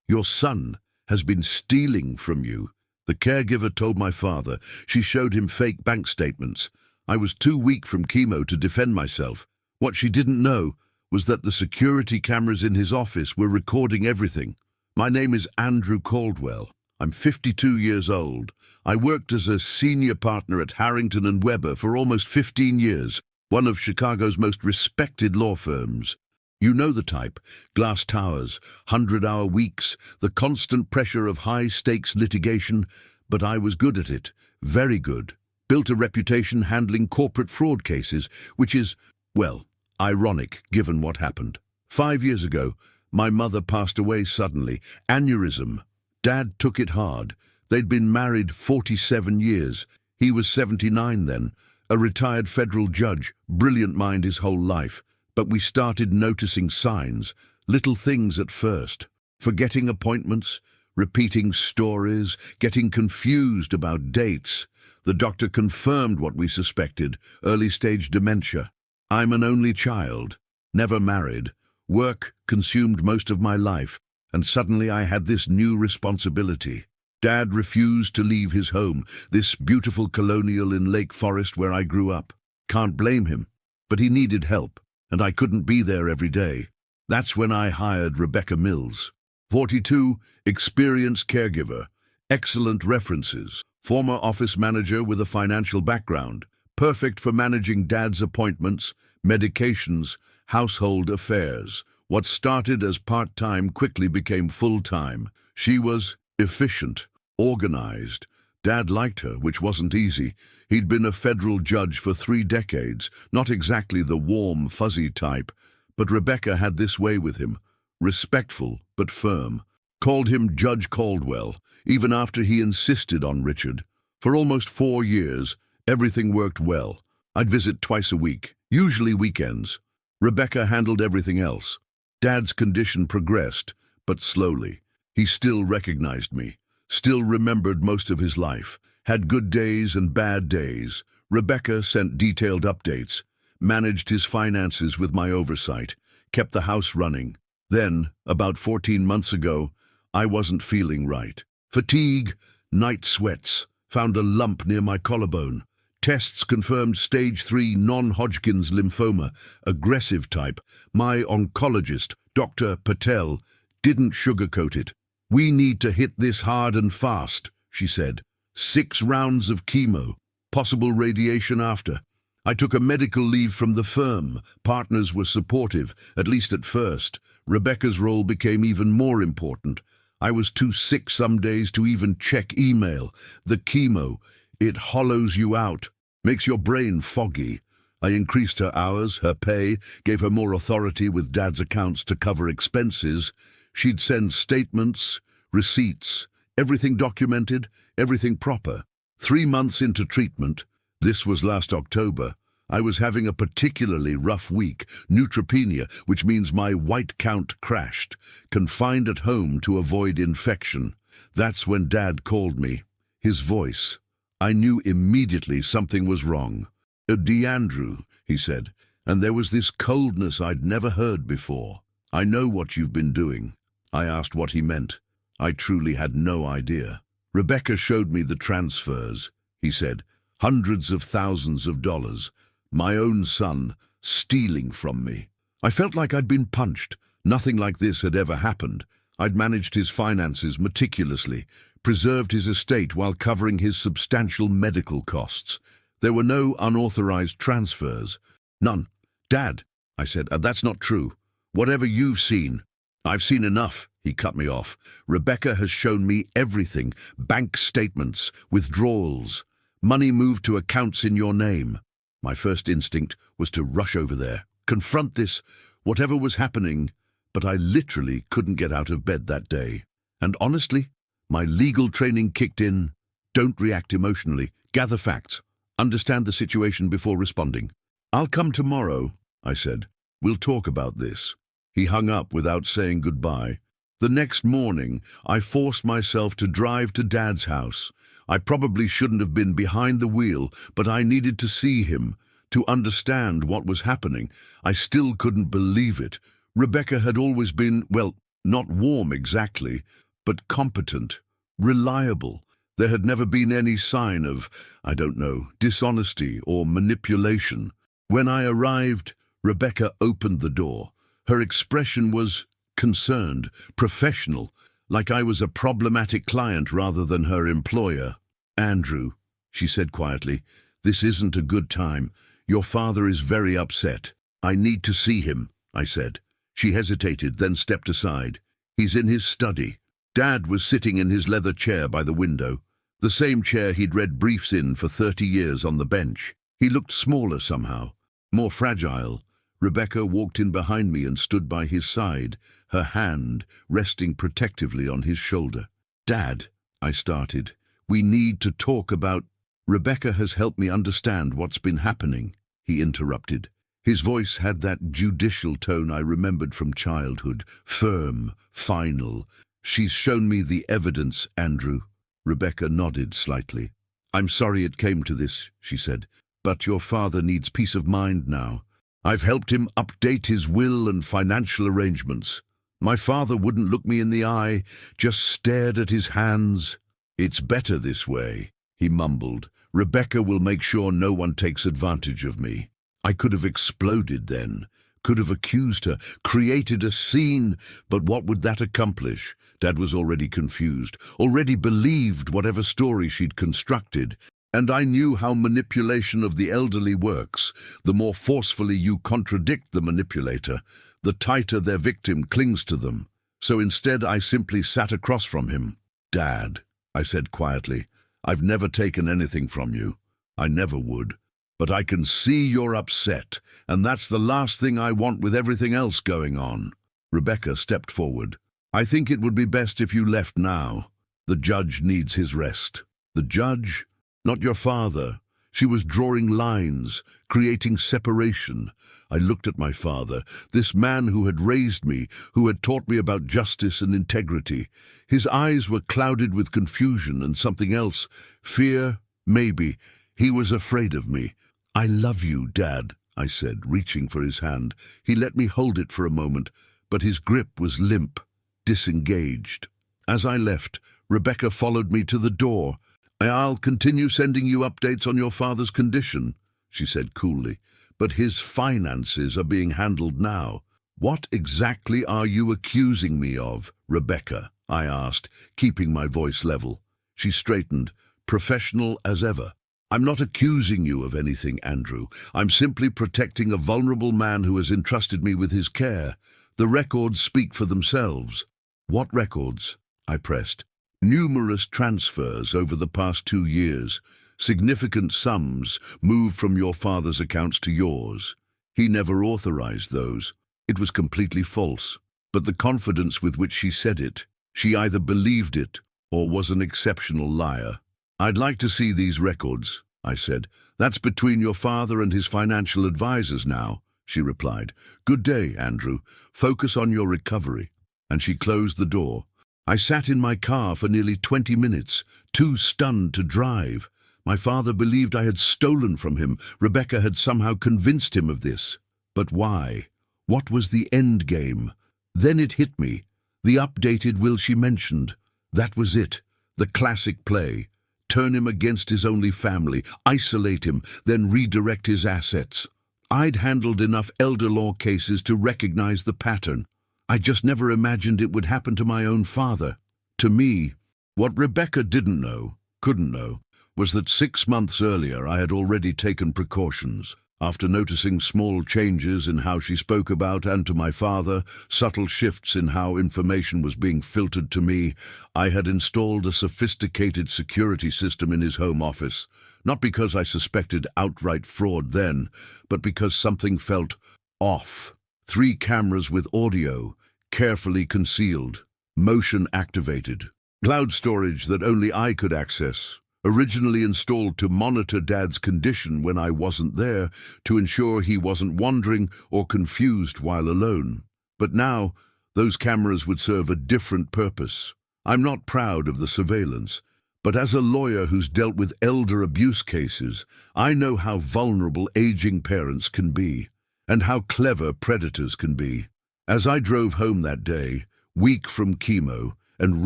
Your son has been stealing from you. The caregiver told my father. She showed him fake bank statements. I was too weak from chemo to defend myself. What she didn't know was that the security cameras in his office were recording everything. My name is Andrew Caldwell. I'm 52 years old. I worked as a senior partner at Harrington and Weber for almost 15 years, one of Chicago's most respected law firms. You know the type: glass towers, 100-hour weeks, the constant pressure of high-stakes litigation. But I was good at it, very good. Built a reputation handling corporate fraud cases, which is, well, ironic given what happened. 5 years ago, my mother passed away suddenly, aneurysm. Dad took it hard. They'd been married 47 years. He was 79 then, a retired federal judge, brilliant mind his whole life. But we started noticing signs, little things at first. Forgetting appointments, repeating stories, getting confused about dates. The doctor confirmed what we suspected: early-stage dementia. I'm an only child, never married. Work consumed most of my life, and suddenly I had this new responsibility. Dad refused to leave his home, this beautiful colonial in Lake Forest where I grew up. Can't blame him, but he needed help, and I couldn't be there every day. That's when I hired Rebecca Mills. 42, experienced caregiver, excellent references, former office manager with a financial background, perfect for managing Dad's appointments, medications, household affairs. What started as part-time quickly became full-time. She was efficient, organized. Dad liked her, which wasn't easy. He'd been a federal judge for 3 decades, not exactly the warm, fuzzy type. But Rebecca had this way with him, respectful but firm. Called him Judge Caldwell, even after he insisted on Richard. For almost 4 years, everything worked well. I'd visit twice a week, usually weekends. Rebecca handled everything else. Dad's condition progressed, but slowly. He still recognized me, still remembered most of his life, had good days and bad days. Rebecca sent detailed updates, managed his finances with my oversight, kept the house running. Then, about 14 months ago, I wasn't feeling right. Fatigue, night sweats, found a lump near my collarbone. Tests confirmed stage 3 non-Hodgkin's lymphoma, aggressive type. My oncologist, Dr. Patel, didn't sugarcoat it. "We need to hit this hard and fast," she said. 6 rounds of chemo, possible radiation after. I took a medical leave from the firm. Partners were supportive, at least at first. Rebecca's role became even more important. I was too sick some days to even check email. The chemo, it hollows you out, makes your brain foggy. I increased her hours, her pay, gave her more authority with Dad's accounts to cover expenses. She'd send statements, receipts, everything documented, everything proper. 3 months into treatment, this was last October, I was having a particularly rough week, neutropenia, which means my white count crashed, confined at home to avoid infection. That's when Dad called me. His voice. I knew immediately something was wrong. "Andrew," he said, and there was this coldness I'd never heard before. "I know what you've been doing." I asked what he meant. I truly had no idea. "Rebecca showed me the transfers," he said. "Hundreds of thousands of dollars. My own son stealing from me." I felt like I'd been punched. Nothing like this had ever happened. I'd managed his finances meticulously, preserved his estate while covering his substantial medical costs. There were no unauthorized transfers. None. "Dad," I said, "that's not true. Whatever you've seen." "I've seen enough," he cut me off. "Rebecca has shown me everything. Bank statements, withdrawals, money moved to accounts in your name." My first instinct was to rush over there, confront this, whatever was happening, but I literally couldn't get out of bed that day. And honestly, my legal training kicked in. Don't react emotionally, gather facts, understand the situation before responding. "I'll come tomorrow," I said. "We'll talk about this." He hung up without saying goodbye. The next morning, I forced myself to drive to Dad's house. I probably shouldn't have been behind the wheel, but I needed to see him, to understand what was happening. I still couldn't believe it. Rebecca had always been, well, Not warm exactly, but competent, reliable. There had never been any sign of, I don't know, dishonesty or manipulation. When I arrived, Rebecca opened the door. Her expression was concerned, professional, like I was a problematic client rather than her employer. "Andrew," she said quietly, "this isn't a good time. Your father is very upset." "I need to see him," I said. She hesitated, then stepped aside. "He's in his study." Dad was sitting in his leather chair by the window, the same chair he'd read briefs in for 30 years on the bench. He looked smaller somehow, more fragile. Rebecca walked in behind me and stood by his side, her hand resting protectively on his shoulder. "Dad," I started, "we need to talk about—" "Rebecca has helped me understand what's been happening," he interrupted. His voice had that judicial tone I remembered from childhood, firm, final. "She's shown me the evidence, Andrew." Rebecca nodded slightly. "I'm sorry it came to this," she said, "but your father needs peace of mind now. I've helped him update his will and financial arrangements. My father wouldn't look me in the eye, just stared at his hands. It's better this way," he mumbled. "Rebecca will make sure no one takes advantage of me." I could have exploded then, could have accused her, created a scene, but what would that accomplish? Dad was already confused, already believed whatever story she'd constructed. And I knew how manipulation of the elderly works. The more forcefully you contradict the manipulator, the tighter their victim clings to them. So instead I simply sat across from him. "Dad," I said quietly, "I've never taken anything from you. I never would. But I can see you're upset, and that's the last thing I want with everything else going on." Rebecca stepped forward. "I think it would be best if you left now. The judge needs his rest." "The judge? Not your father." She was drawing lines, creating separation. I looked at my father, this man who had raised me, who had taught me about justice and integrity. His eyes were clouded with confusion and something else. Fear, maybe. He was afraid of me. "I love you, Dad," I said, reaching for his hand. He let me hold it for a moment, but his grip was limp, disengaged. As I left, Rebecca followed me to the door. "I'll continue sending you updates on your father's condition," she said coolly, "but his finances are being handled now." "What exactly are you accusing me of, Rebecca?" I asked, keeping my voice level. She straightened, professional as ever. "I'm not accusing you of anything, Andrew. I'm simply protecting a vulnerable man who has entrusted me with his care. The records speak for themselves." "What records?" I pressed. "Numerous transfers over the past 2 years. Significant sums moved from your father's accounts to yours. He never authorized those. It was completely false. But the confidence with which she said it, she either believed it or was an exceptional liar." "I'd like to see these records," I said. "That's between your father and his financial advisors now," she replied. "Good day, Andrew. Focus on your recovery." And she closed the door. I sat in my car for nearly 20 minutes, too stunned to drive. My father believed I had stolen from him. Rebecca had somehow convinced him of this. But why? What was the end game? Then it hit me. The updated will she mentioned. That was it. The classic play. Turn him against his only family, isolate him, then redirect his assets. I'd handled enough elder law cases to recognize the pattern. I just never imagined it would happen to my own father. To me, what Rebecca didn't know, couldn't know, was that 6 months earlier I had already taken precautions. After noticing small changes in how she spoke about and to my father, subtle shifts in how information was being filtered to me, I had installed a sophisticated security system in his home office, not because I suspected outright fraud then, but because something felt off. 3 cameras with audio, carefully concealed, motion activated. Cloud storage that only I could access. Originally installed to monitor Dad's condition when I wasn't there, to ensure he wasn't wandering or confused while alone. But now, those cameras would serve a different purpose. I'm not proud of the surveillance, but as a lawyer who's dealt with elder abuse cases, I know how vulnerable aging parents can be, and how clever predators can be. As I drove home that day, weak from chemo and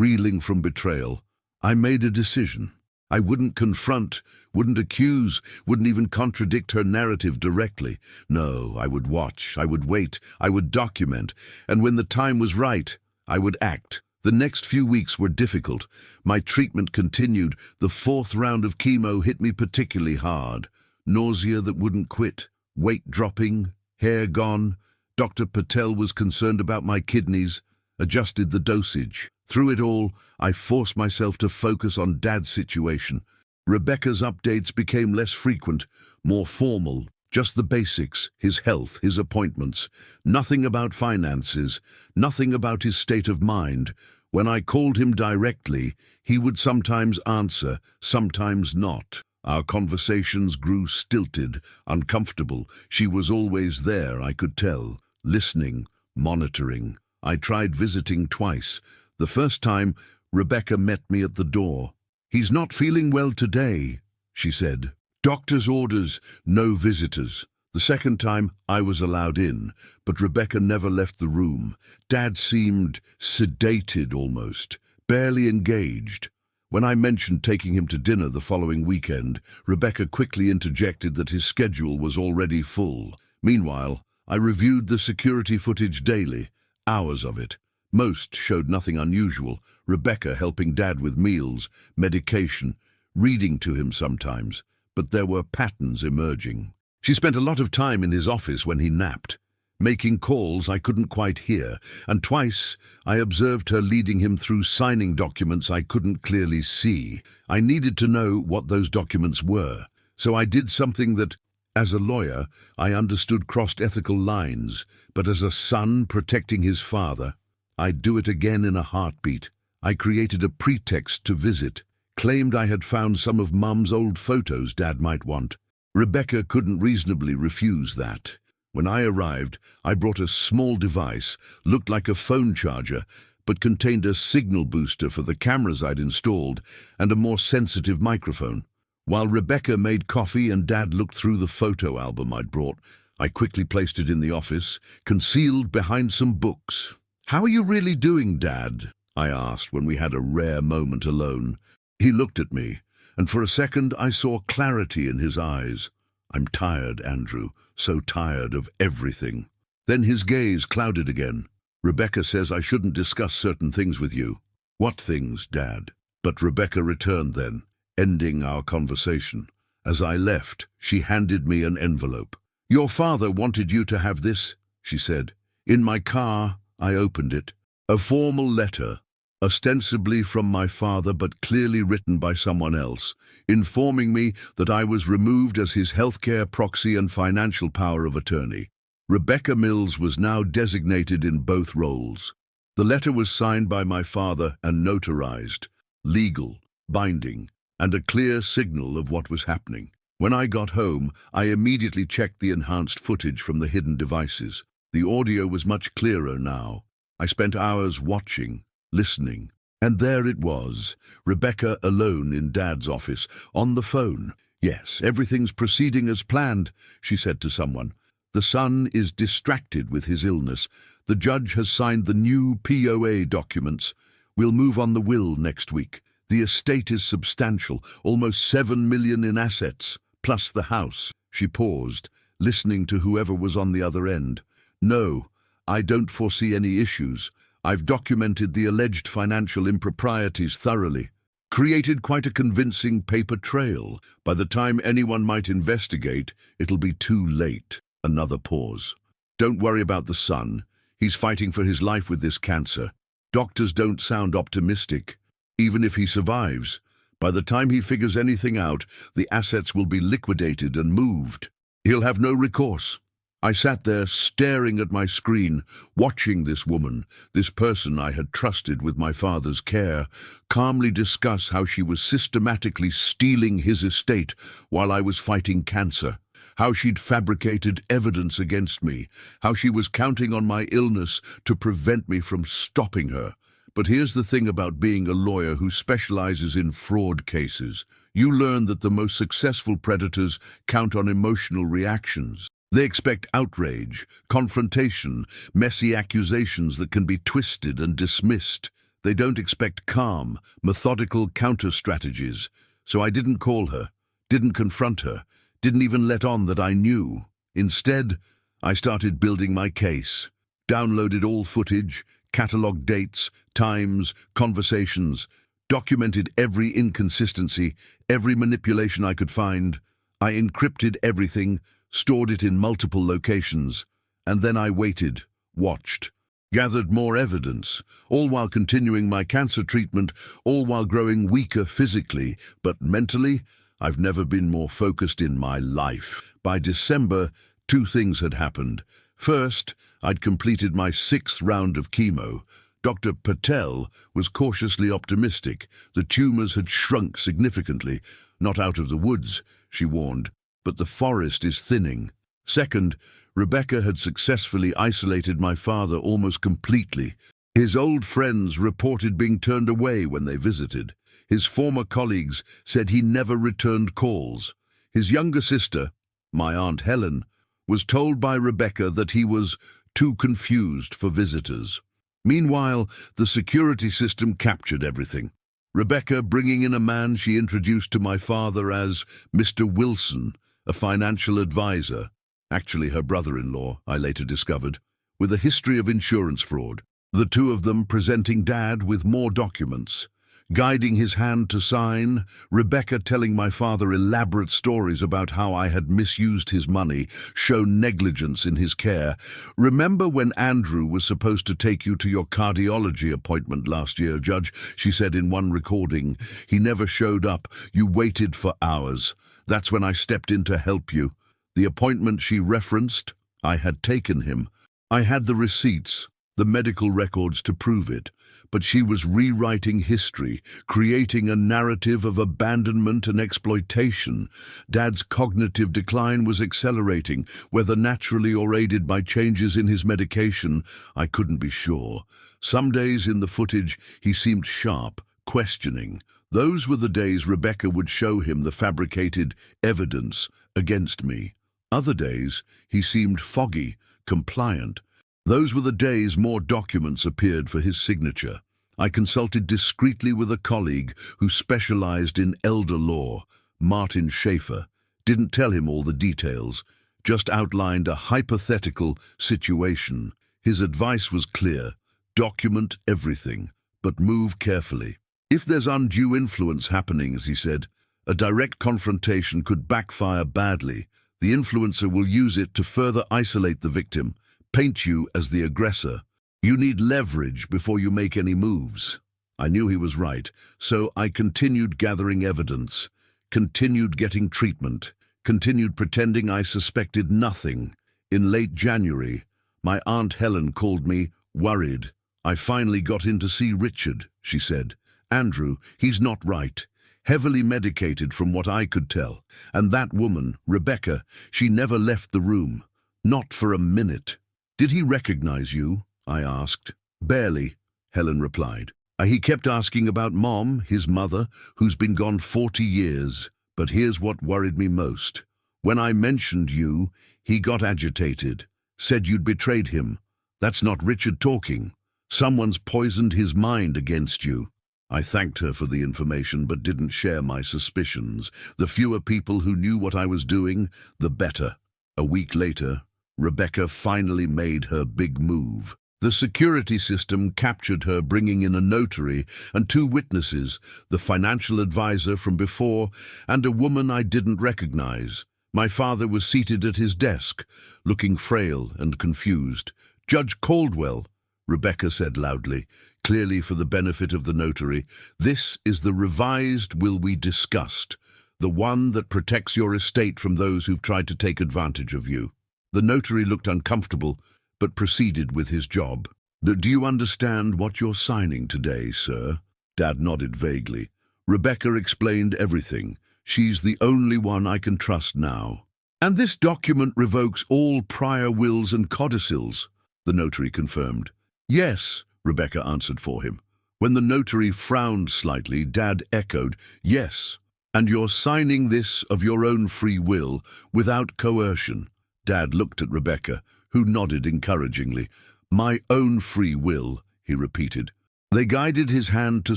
reeling from betrayal, I made a decision. I wouldn't confront, wouldn't accuse, wouldn't even contradict her narrative directly. No, I would watch, I would wait, I would document, and when the time was right, I would act. The next few weeks were difficult. My treatment continued. The fourth round of chemo hit me particularly hard. Nausea that wouldn't quit, weight dropping, hair gone. Dr. Patel was concerned about my kidneys, adjusted the dosage. Through it all, I forced myself to focus on Dad's situation. Rebecca's updates became less frequent, more formal, just the basics, his health, his appointments. Nothing about finances, nothing about his state of mind. When I called him directly, he would sometimes answer, sometimes not. Our conversations grew stilted, uncomfortable. She was always there, I could tell, listening, monitoring. I tried visiting twice. The first time, Rebecca met me at the door. "He's not feeling well today," she said. "Doctor's orders, no visitors." The second time, I was allowed in, but Rebecca never left the room. Dad seemed sedated almost, barely engaged. When I mentioned taking him to dinner the following weekend, Rebecca quickly interjected that his schedule was already full. Meanwhile, I reviewed the security footage daily, hours of it. Most showed nothing unusual. Rebecca helping Dad with meals, medication, reading to him sometimes, but there were patterns emerging. She spent a lot of time in his office when he napped, making calls I couldn't quite hear, and twice I observed her leading him through signing documents I couldn't clearly see. I needed to know what those documents were, so I did something that, as a lawyer, I understood crossed ethical lines, but as a son protecting his father, I'd do it again in a heartbeat. I created a pretext to visit, claimed I had found some of Mum's old photos Dad might want. Rebecca couldn't reasonably refuse that. When I arrived, I brought a small device, looked like a phone charger, but contained a signal booster for the cameras I'd installed and a more sensitive microphone. While Rebecca made coffee and Dad looked through the photo album I'd brought, I quickly placed it in the office, concealed behind some books. "How are you really doing, Dad?" I asked when we had a rare moment alone. He looked at me, and for a second I saw clarity in his eyes. "I'm tired, Andrew, so tired of everything." Then his gaze clouded again. "Rebecca says I shouldn't discuss certain things with you." "What things, Dad?" But Rebecca returned then, ending our conversation. As I left, she handed me an envelope. "Your father wanted you to have this," she said. "In my car, I opened it. A formal letter, ostensibly from my father but clearly written by someone else, informing me that I was removed as his healthcare proxy and financial power of attorney. Rebecca Mills was now designated in both roles. The letter was signed by my father and notarized, legal, binding, and a clear signal of what was happening. When I got home, I immediately checked the enhanced footage from the hidden devices. The audio was much clearer now. I spent hours watching, listening, and there it was, Rebecca alone in Dad's office, on the phone. "Yes, everything's proceeding as planned," she said to someone. "The son is distracted with his illness. The judge has signed the new POA documents. We'll move on the will next week. The estate is substantial, almost $7 million in assets, plus the house." She paused, listening to whoever was on the other end. "No, I don't foresee any issues. I've documented the alleged financial improprieties thoroughly. Created quite a convincing paper trail. By the time anyone might investigate, it'll be too late." Another pause. "Don't worry about the son. He's fighting for his life with this cancer. Doctors don't sound optimistic. Even if he survives, by the time he figures anything out, the assets will be liquidated and moved. He'll have no recourse." I sat there staring at my screen, watching this woman, this person I had trusted with my father's care, calmly discuss how she was systematically stealing his estate while I was fighting cancer, how she'd fabricated evidence against me, how she was counting on my illness to prevent me from stopping her. But here's the thing about being a lawyer who specializes in fraud cases. You learn that the most successful predators count on emotional reactions. They expect outrage, confrontation, messy accusations that can be twisted and dismissed. They don't expect calm, methodical counter-strategies. So I didn't call her, didn't confront her, didn't even let on that I knew. Instead, I started building my case, downloaded all footage, catalogued dates, times, conversations, documented every inconsistency, every manipulation I could find. I encrypted everything, stored it in multiple locations, and then I waited, watched, gathered more evidence, all while continuing my cancer treatment, all while growing weaker physically, but mentally, I've never been more focused in my life. By December, two things had happened. First, I'd completed my 6th round of chemo. Dr. Patel was cautiously optimistic. The tumors had shrunk significantly. Not out of the woods, she warned, but the forest is thinning. Second, Rebecca had successfully isolated my father almost completely. His old friends reported being turned away when they visited. His former colleagues said he never returned calls. His younger sister, my Aunt Helen, was told by Rebecca that he was too confused for visitors. Meanwhile, the security system captured everything. Rebecca bringing in a man she introduced to my father as Mr. Wilson, a financial advisor, actually her brother-in-law, I later discovered, with a history of insurance fraud. The two of them presenting Dad with more documents, guiding his hand to sign, Rebecca telling my father elaborate stories about how I had misused his money, shown negligence in his care. "Remember when Andrew was supposed to take you to your cardiology appointment last year, Judge?" she said in one recording. "He never showed up. You waited for hours. That's when I stepped in to help you." The appointment she referenced, I had taken him. I had the receipts, the medical records to prove it, but she was rewriting history, creating a narrative of abandonment and exploitation. Dad's cognitive decline was accelerating, whether naturally or aided by changes in his medication, I couldn't be sure. Some days in the footage, he seemed sharp, questioning. Those were the days Rebecca would show him the fabricated evidence against me. Other days, he seemed foggy, compliant. Those were the days more documents appeared for his signature. I consulted discreetly with a colleague who specialized in elder law, Martin Schaefer. Didn't tell him all the details, just outlined a hypothetical situation. His advice was clear: document everything, but move carefully. If there's undue influence happening, as he said, a direct confrontation could backfire badly. The influencer will use it to further isolate the victim, paint you as the aggressor. You need leverage before you make any moves. I knew he was right, so I continued gathering evidence, continued getting treatment, continued pretending I suspected nothing. In late January, my Aunt Helen called me, worried. "I finally got in to see Richard," she said. "Andrew, he's not right. Heavily medicated from what I could tell. And that woman, Rebecca, she never left the room. Not for a minute." "Did he recognize you?" I asked. "Barely," Helen replied. He kept asking about Mom, his mother, who's been gone 40 years. But here's what worried me most. When I mentioned you, he got agitated, said you'd betrayed him. That's not Richard talking. Someone's poisoned his mind against you. I thanked her for the information but didn't share my suspicions. The fewer people who knew what I was doing, the better. A week later, Rebecca finally made her big move. The security system captured her bringing in a notary and 2 witnesses, the financial advisor from before and a woman I didn't recognize. My father was seated at his desk, looking frail and confused. "Judge Caldwell," Rebecca said loudly, clearly for the benefit of the notary, "this is the revised will we discussed, the one that protects your estate from those who've tried to take advantage of you." The notary looked uncomfortable, but proceeded with his job. "Do you understand what you're signing today, sir?" Dad nodded vaguely. Rebecca explained everything. "She's the only one I can trust now." "And this document revokes all prior wills and codicils," the notary confirmed. "Yes," Rebecca answered for him. When the notary frowned slightly, Dad echoed, "Yes, and you're signing this of your own free will, without coercion. Dad looked at Rebecca, who nodded encouragingly. My own free will, he repeated. They guided his hand to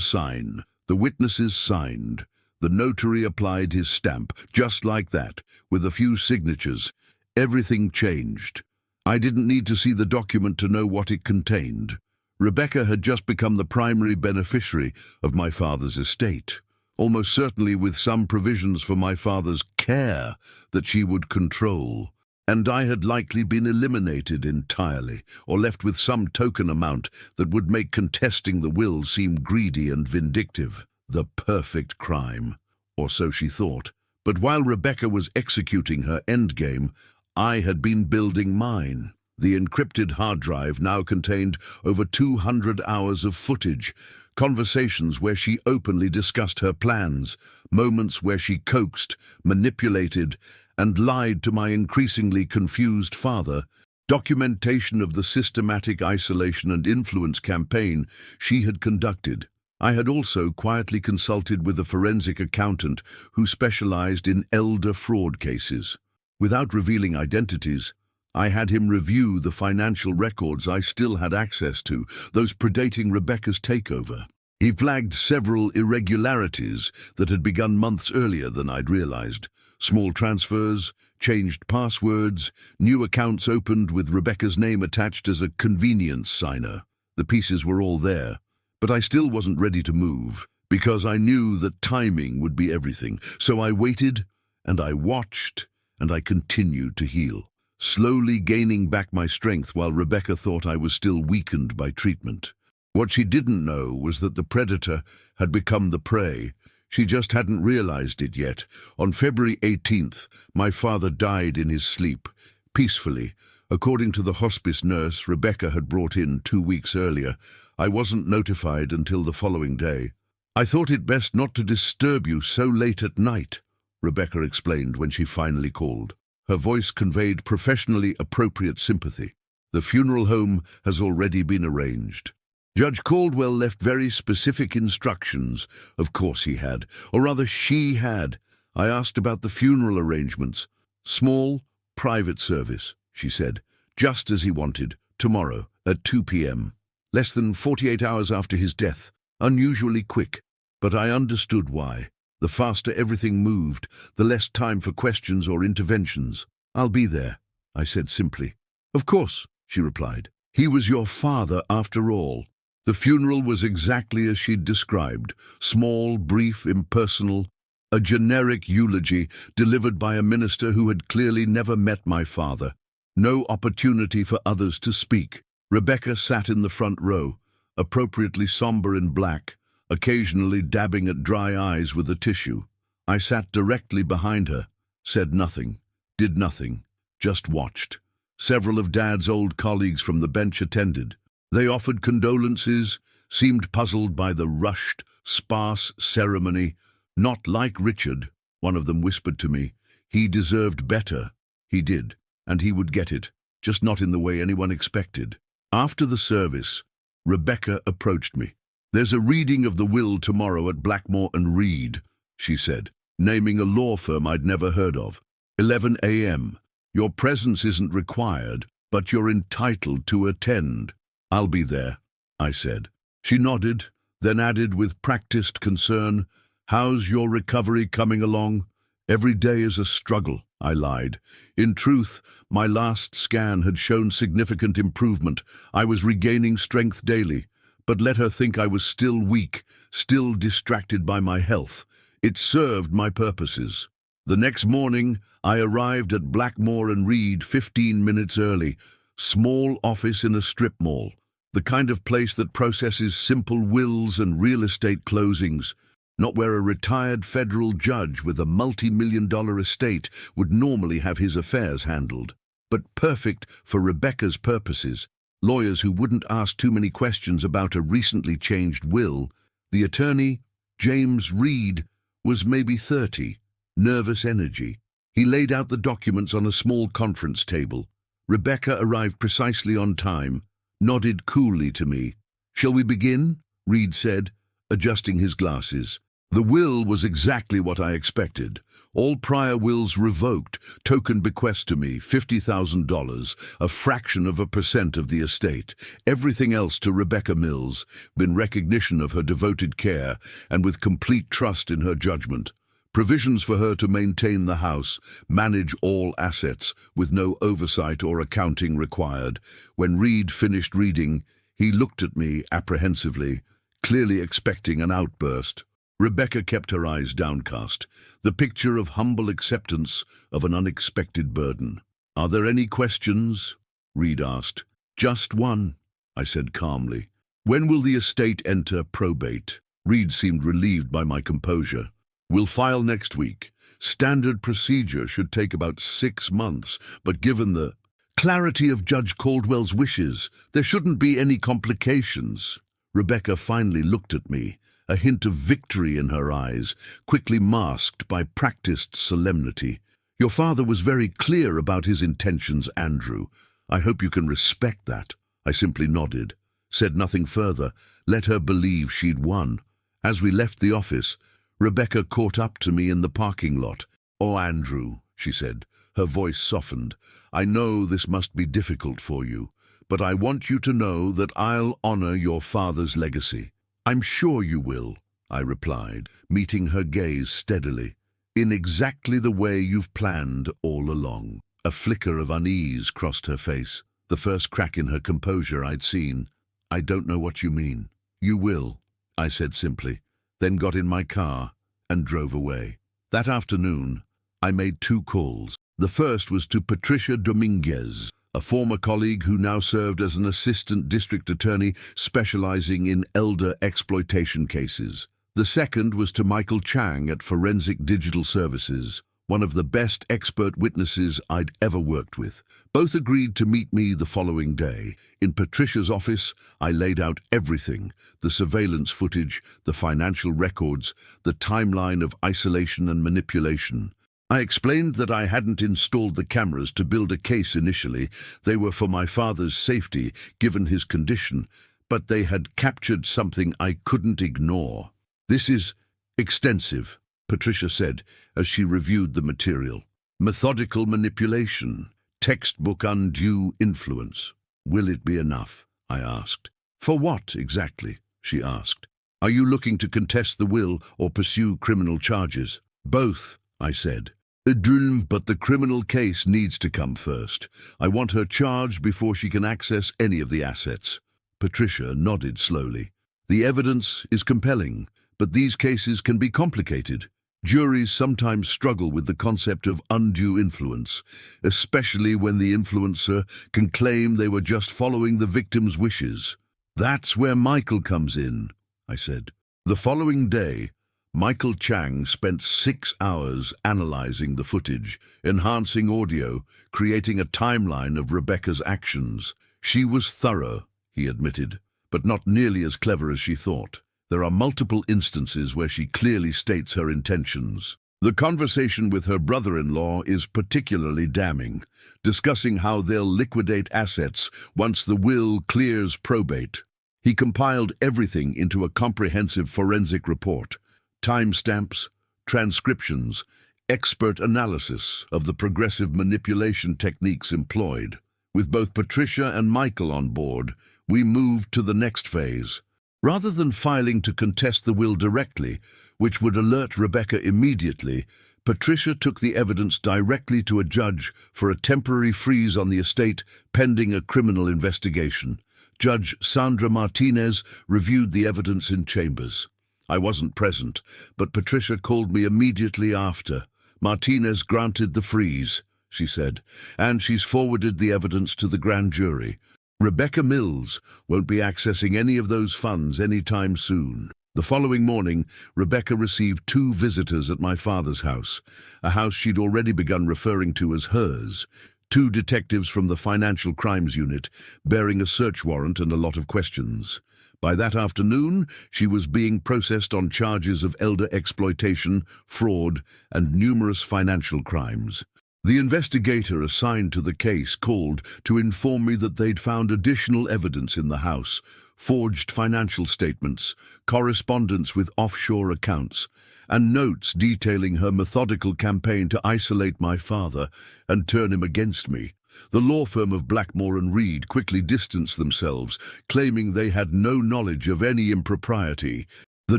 sign. The witnesses signed. The notary applied his stamp, just like that, with a few signatures. Everything changed. I didn't need to see the document to know what it contained. Rebecca had just become the primary beneficiary of my father's estate, almost certainly with some provisions for my father's care that she would control. And I had likely been eliminated entirely, or left with some token amount that would make contesting the will seem greedy and vindictive. The perfect crime, or so she thought. But while Rebecca was executing her endgame, I had been building mine. The encrypted hard drive now contained over 200 hours of footage, conversations where she openly discussed her plans, moments where she coaxed, manipulated, and lied to my increasingly confused father, documentation of the systematic isolation and influence campaign she had conducted. I had also quietly consulted with a forensic accountant who specialized in elder fraud cases. Without revealing identities, I had him review the financial records I still had access to, those predating Rebecca's takeover. He flagged several irregularities that had begun months earlier than I'd realized. Small transfers, changed passwords, new accounts opened with Rebecca's name attached as a convenience signer. The pieces were all there, but I still wasn't ready to move, because I knew that timing would be everything. So I waited, and I watched, and I continued to heal, slowly gaining back my strength while Rebecca thought I was still weakened by treatment. What she didn't know was that the predator had become the prey. She just hadn't realized it yet. On February 18th, my father died in his sleep, peacefully. According to the hospice nurse Rebecca had brought in 2 weeks earlier, I wasn't notified until the following day. I thought it best not to disturb you so late at night, Rebecca explained when she finally called. Her voice conveyed professionally appropriate sympathy. The funeral home has already been arranged. Judge Caldwell left very specific instructions. Of course he had, or rather she had. I asked about the funeral arrangements. Small, private service, she said, just as he wanted, tomorrow at 2 p.m. Less than 48 hours after his death, unusually quick, but I understood why. The faster everything moved, the less time for questions or interventions. I'll be there, I said simply. Of course, she replied. He was your father after all. The funeral was exactly as she'd described, small, brief, impersonal, a generic eulogy delivered by a minister who had clearly never met my father. No opportunity for others to speak. Rebecca sat in the front row, appropriately somber in black, occasionally dabbing at dry eyes with a tissue. I sat directly behind her, said nothing, did nothing, just watched. Several of Dad's old colleagues from the bench attended. They offered condolences, seemed puzzled by the rushed, sparse ceremony. Not like Richard, one of them whispered to me. He deserved better. He did, and he would get it, just not in the way anyone expected. After the service, Rebecca approached me. There's a reading of the will tomorrow at Blackmore and Reed, she said, naming a law firm I'd never heard of. 11 a.m. Your presence isn't required, but you're entitled to attend. I'll be there, I said. She nodded, then added with practiced concern, how's your recovery coming along? Every day is a struggle, I lied. In truth, my last scan had shown significant improvement. I was regaining strength daily, but let her think I was still weak, still distracted by my health. It served my purposes. The next morning, I arrived at Blackmore and Reed 15 minutes early. Small office in a strip mall, the kind of place that processes simple wills and real estate closings, not where a retired federal judge with a multi-million-dollar estate would normally have his affairs handled, but perfect for Rebecca's purposes. Lawyers who wouldn't ask too many questions about a recently changed will. The attorney, James Reed, was maybe 30, nervous energy. He laid out the documents on a small conference table. Rebecca arrived precisely on time, nodded coolly to me. Shall we begin? Reed said, adjusting his glasses. The will was exactly what I expected. All prior wills revoked, token bequest to me, $50,000, a fraction of a percent of the estate. Everything else to Rebecca Mills, in recognition of her devoted care and with complete trust in her judgment. Provisions for her to maintain the house, manage all assets, with no oversight or accounting required. When Reed finished reading, he looked at me apprehensively, clearly expecting an outburst. Rebecca kept her eyes downcast, the picture of humble acceptance of an unexpected burden. "Are there any questions?" Reed asked. "Just one," I said calmly. "When will the estate enter probate?" Reed seemed relieved by my composure. "We'll file next week. Standard procedure should take about 6 months, but given the clarity of Judge Caldwell's wishes, there shouldn't be any complications." Rebecca finally looked at me, a hint of victory in her eyes, quickly masked by practiced solemnity. "Your father was very clear about his intentions, Andrew. I hope you can respect that." I simply nodded, said nothing further, let her believe she'd won. As we left the office, Rebecca caught up to me in the parking lot. "Oh, Andrew," she said, her voice softened, "I know this must be difficult for you, but I want you to know that I'll honor your father's legacy." "I'm sure you will," I replied, meeting her gaze steadily, "in exactly the way you've planned all along." A flicker of unease crossed her face, the first crack in her composure I'd seen. "I don't know what you mean." "You will," I said simply, then got in my car and drove away. That afternoon, I made 2 calls. The first was to Patricia Dominguez, a former colleague who now served as an assistant district attorney specializing in elder exploitation cases. The second was to Michael Chang at Forensic Digital Services, one of the best expert witnesses I'd ever worked with. Both agreed to meet me the following day. In Patricia's office, I laid out everything: the surveillance footage, the financial records, the timeline of isolation and manipulation. I explained that I hadn't installed the cameras to build a case initially. They were for my father's safety, given his condition, but they had captured something I couldn't ignore. "This is extensive," Patricia said as she reviewed the material. "Methodical manipulation, textbook undue influence. Will it be enough?" I asked. "For what, exactly?" she asked. "Are you looking to contest the will or pursue criminal charges?" "Both," I said. "But the criminal case needs to come first. I want her charged before she can access any of the assets." Patricia nodded slowly. "The evidence is compelling, but these cases can be complicated. Juries sometimes struggle with the concept of undue influence, especially when the influencer can claim they were just following the victim's wishes." "That's where Michael comes in," I said. The following day, Michael Chang spent 6 hours analyzing the footage, enhancing audio, creating a timeline of Rebecca's actions. "She was thorough," he admitted, "but not nearly as clever as she thought. There are multiple instances where she clearly states her intentions." The conversation with her brother-in-law is particularly damning, discussing how they'll liquidate assets once the will clears probate. He compiled everything into a comprehensive forensic report: timestamps, transcriptions, expert analysis of the progressive manipulation techniques employed. With both Patricia and Michael on board, we moved to the next phase. Rather than filing to contest the will directly, which would alert Rebecca immediately, Patricia took the evidence directly to a judge for a temporary freeze on the estate pending a criminal investigation. Judge Sandra Martinez reviewed the evidence in chambers. I wasn't present, but Patricia called me immediately after. "Martinez granted the freeze," she said, "and she's forwarded the evidence to the grand jury. Rebecca Mills won't be accessing any of those funds anytime soon." The following morning, Rebecca received 2 visitors at my father's house, a house she'd already begun referring to as hers. 2 detectives from the Financial Crimes Unit, bearing a search warrant and a lot of questions. By that afternoon, she was being processed on charges of elder exploitation, fraud, and numerous financial crimes. The investigator assigned to the case called to inform me that they'd found additional evidence in the house: forged financial statements, correspondence with offshore accounts, and notes detailing her methodical campaign to isolate my father and turn him against me. The law firm of Blackmore and Reed quickly distanced themselves, claiming they had no knowledge of any impropriety. The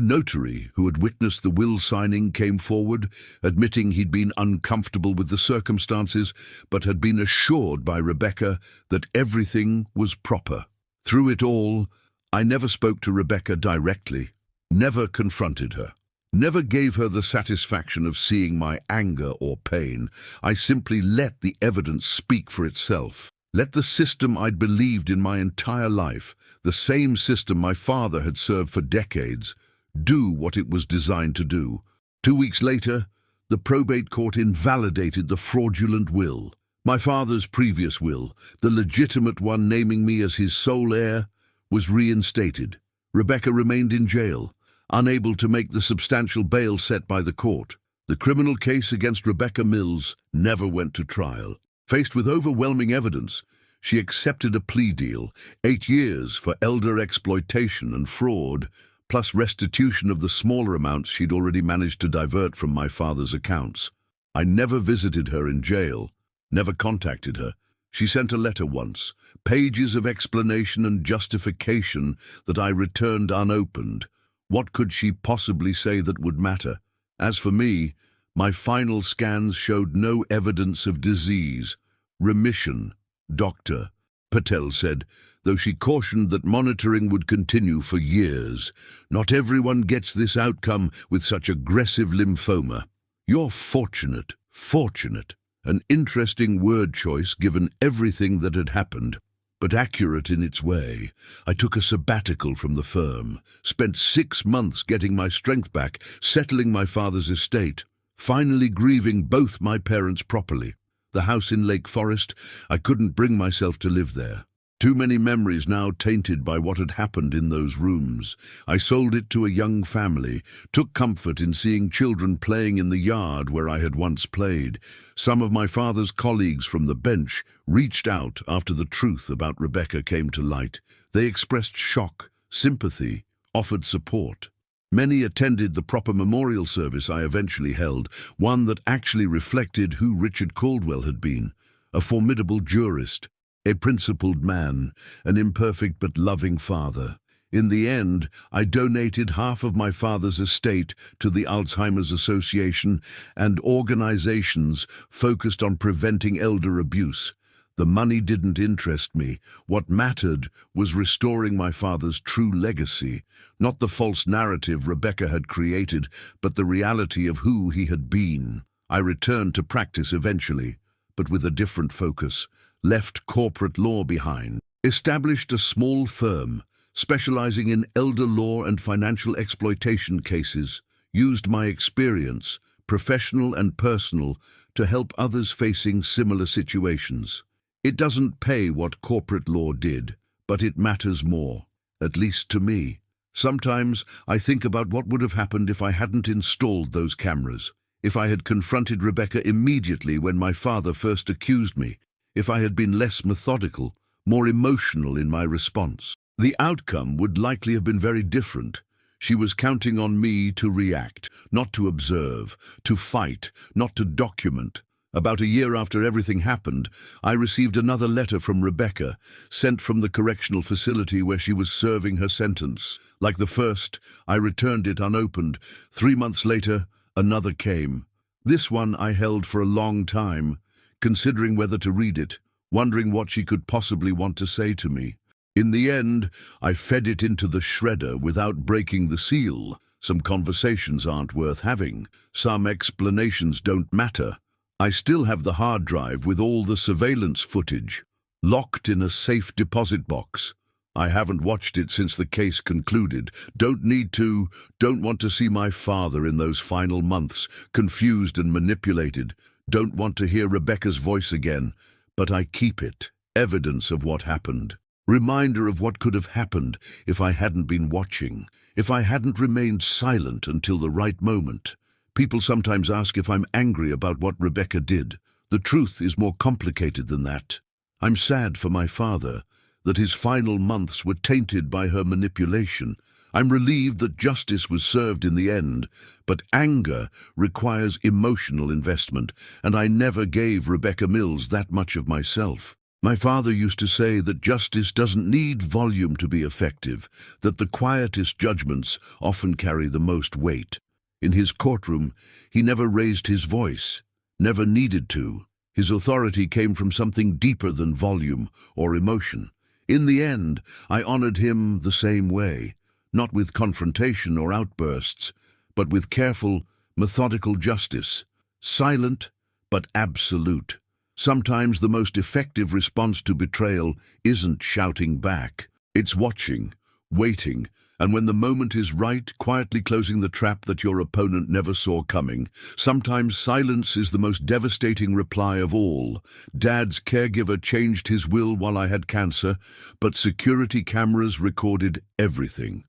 notary who had witnessed the will signing came forward, admitting he'd been uncomfortable with the circumstances, but had been assured by Rebecca that everything was proper. Through it all, I never spoke to Rebecca directly, never confronted her, never gave her the satisfaction of seeing my anger or pain. I simply let the evidence speak for itself. Let the system I'd believed in my entire life, the same system my father had served for decades, do what it was designed to do. 2 weeks later, the probate court invalidated the fraudulent will. My father's previous will, the legitimate one naming me as his sole heir, was reinstated. Rebecca remained in jail, unable to make the substantial bail set by the court. The criminal case against Rebecca Mills never went to trial. Faced with overwhelming evidence, she accepted a plea deal: 8 years for elder exploitation and fraud, plus restitution of the smaller amounts she'd already managed to divert from my father's accounts. I never visited her in jail, never contacted her. She sent a letter once, pages of explanation and justification that I returned unopened. What could she possibly say that would matter? As for me, my final scans showed no evidence of disease. Remission, Dr. Patel said, though she cautioned that monitoring would continue for years. Not everyone gets this outcome with such aggressive lymphoma. You're fortunate, fortunate. An interesting word choice given everything that had happened, but accurate in its way. I took a sabbatical from the firm, spent 6 months getting my strength back, settling my father's estate, finally grieving both my parents properly. The house in Lake Forest, I couldn't bring myself to live there. Too many memories now tainted by what had happened in those rooms. I sold it to a young family, took comfort in seeing children playing in the yard where I had once played. Some of my father's colleagues from the bench reached out after the truth about Rebecca came to light. They expressed shock, sympathy, offered support. Many attended the proper memorial service I eventually held, one that actually reflected who Richard Caldwell had been: a formidable jurist, a principled man, an imperfect but loving father. In the end, I donated half of my father's estate to the Alzheimer's Association and organizations focused on preventing elder abuse. The money didn't interest me. What mattered was restoring my father's true legacy, not the false narrative Rebecca had created, but the reality of who he had been. I returned to practice eventually, but with a different focus. Left corporate law behind, established a small firm specializing in elder law and financial exploitation cases, used my experience, professional and personal, to help others facing similar situations. It doesn't pay what corporate law did, but it matters more, at least to me. Sometimes I think about what would have happened if I hadn't installed those cameras, if I had confronted Rebecca immediately when my father first accused me, if I had been less methodical, more emotional in my response. The outcome would likely have been very different. She was counting on me to react, not to observe, to fight, not to document. About a year after everything happened, I received another letter from Rebecca, sent from the correctional facility where she was serving her sentence. Like the first, I returned it unopened. 3 months later, another came. This one I held for a long time, considering whether to read it, wondering what she could possibly want to say to me. In the end, I fed it into the shredder without breaking the seal. Some conversations aren't worth having. Some explanations don't matter. I still have the hard drive with all the surveillance footage, locked in a safe deposit box. I haven't watched it since the case concluded. Don't need to, don't want to see my father in those final months, confused and manipulated. Don't want to hear Rebecca's voice again, but I keep it, evidence of what happened. Reminder of what could have happened if I hadn't been watching, if I hadn't remained silent until the right moment. People sometimes ask if I'm angry about what Rebecca did. The truth is more complicated than that. I'm sad for my father, that his final months were tainted by her manipulation. I'm relieved that justice was served in the end, but anger requires emotional investment, and I never gave Rebecca Mills that much of myself. My father used to say that justice doesn't need volume to be effective, that the quietest judgments often carry the most weight. In his courtroom, he never raised his voice, never needed to. His authority came from something deeper than volume or emotion. In the end, I honored him the same way, not with confrontation or outbursts, but with careful, methodical justice, silent but absolute. Sometimes the most effective response to betrayal isn't shouting back. It's watching, waiting, and when the moment is right, quietly closing the trap that your opponent never saw coming. Sometimes silence is the most devastating reply of all. Dad's caregiver changed his will while I had cancer, but security cameras recorded everything.